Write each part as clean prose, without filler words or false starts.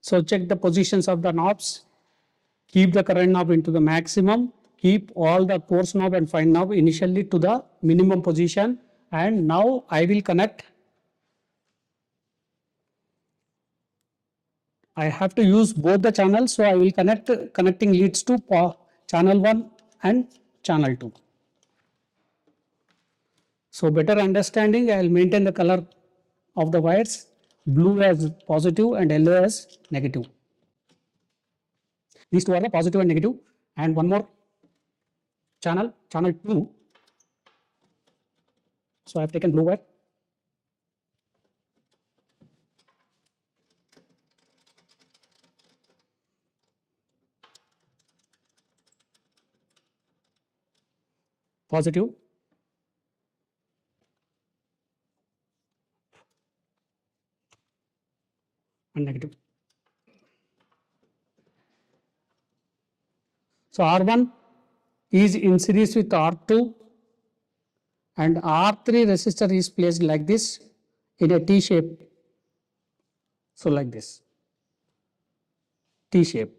So check the positions of the knobs, keep the current knob into the maximum, keep all the coarse knob and fine knob initially to the minimum position, and now I will connect. I have to use both the channels, so I will connecting leads to channel 1 and channel 2. So better understanding, I will maintain the color of the wires, blue as positive and yellow as negative. These two are the positive and negative, and one more channel 2. So I have taken blue wire. Positive and negative. So R1 is in series with R2 and R3 resistor is placed like this in a T shape. So like this, T shape.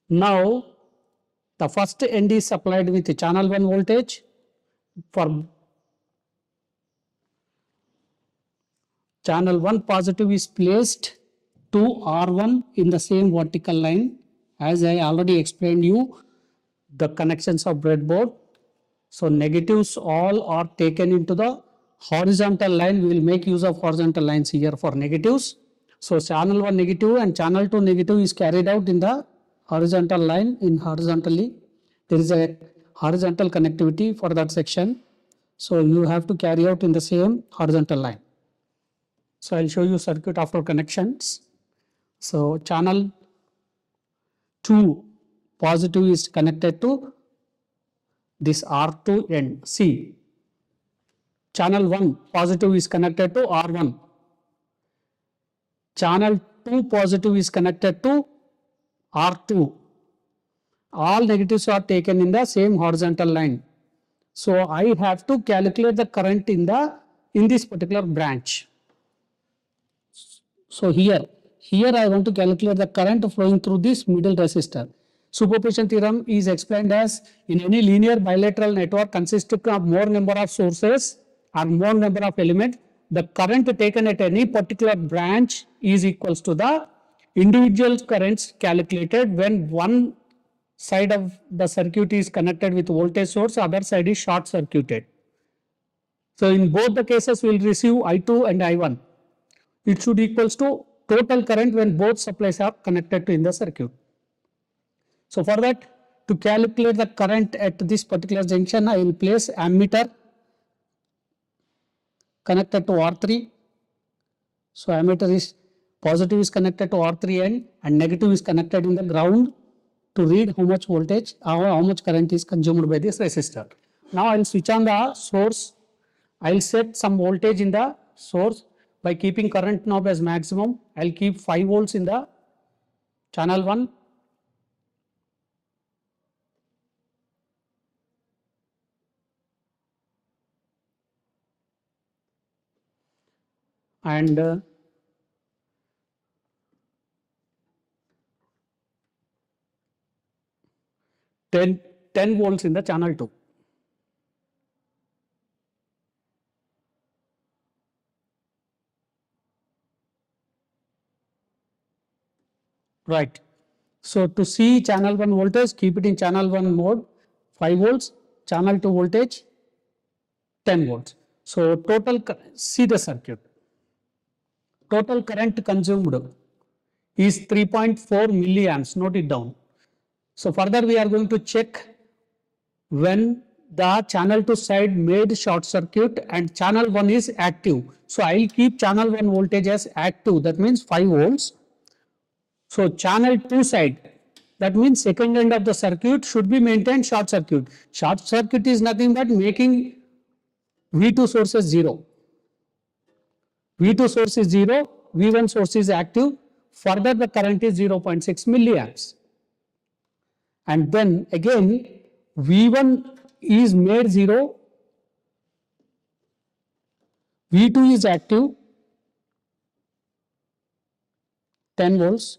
Now the first end is supplied with channel 1 voltage. For channel 1 positive is placed to R1 in the same vertical line, as I already explained you the connections of breadboard. So negatives all are taken into the horizontal line. We will make use of horizontal lines here for negatives. So channel 1 negative and channel 2 negative is carried out in the horizontal line. In horizontally there is a horizontal connectivity for that section. So you have to carry out in the same horizontal line. So I will show you circuit after connections. So channel 2 positive is connected to this R2 end. See, channel 1 positive is connected to R1. Channel 2 positive is connected to R2. All negatives are taken in the same horizontal line. So I have to calculate the current in this particular branch. So here I want to calculate the current flowing through this middle resistor. Superposition theorem is explained as in any linear bilateral network consisting of more number of sources or more number of elements, the current taken at any particular branch is equals to the individual currents calculated when one side of the circuit is connected with voltage source, other side is short circuited. So in both the cases we will receive I2 and I1. It should equals to total current when both supplies are connected to in the circuit. So for that, to calculate the current at this particular junction, I will place ammeter connected to R3. So ammeter is positive is connected to R3 end and negative is connected in the ground to read how much voltage, how much current is consumed by this resistor. Now I will switch on the source. I will set some voltage in the source by keeping current knob as maximum. I will keep 5 volts in the channel 1. And 10 volts in the channel 2. Right. So to see channel 1 voltage, keep it in channel 1 mode, 5 volts, channel 2 voltage, 10 volts. So total, see the circuit. Total current consumed is 3.4 milliamps, note it down. So further we are going to check when the channel 2 side made short circuit and channel 1 is active. So I will keep channel 1 voltage as active, that means 5 volts. So channel 2 side, that means second end of the circuit should be maintained short circuit. Short circuit is nothing but making V2 source is 0. V2 source is 0, V1 source is active, further the current is 0.6 milliamps. And then again V1 is made 0, V2 is active, 10 volts,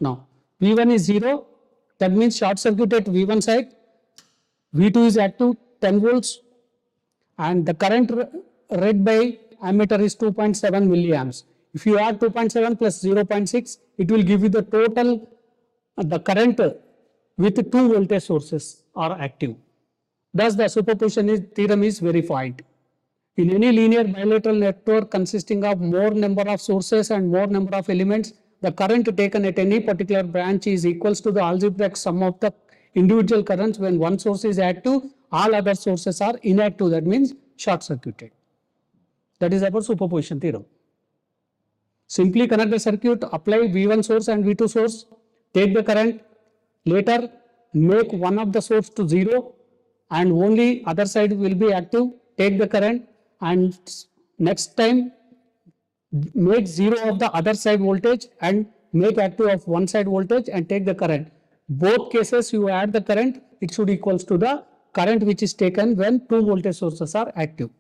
Now, V1 is 0, that means short circuit at V1 side, V2 is active 10 volts, and the current read by ammeter is 2.7 milliamps. If you add 2.7 plus 0.6, it will give you the total, the current with two voltage sources are active. Thus, the superposition theorem is verified. In any linear bilateral network consisting of more number of sources and more number of elements, the current taken at any particular branch is equals to the algebraic sum of the individual currents. When one source is active, all other sources are inactive, that means short circuited. That is about superposition theorem. Simply connect the circuit, apply V1 source and V2 source, take the current, later make one of the source to 0 and only other side will be active, take the current, and next time make 0 of the other side voltage and make active of one side voltage and take the current. Both cases you add the current, it should equals to the current which is taken when two voltage sources are active.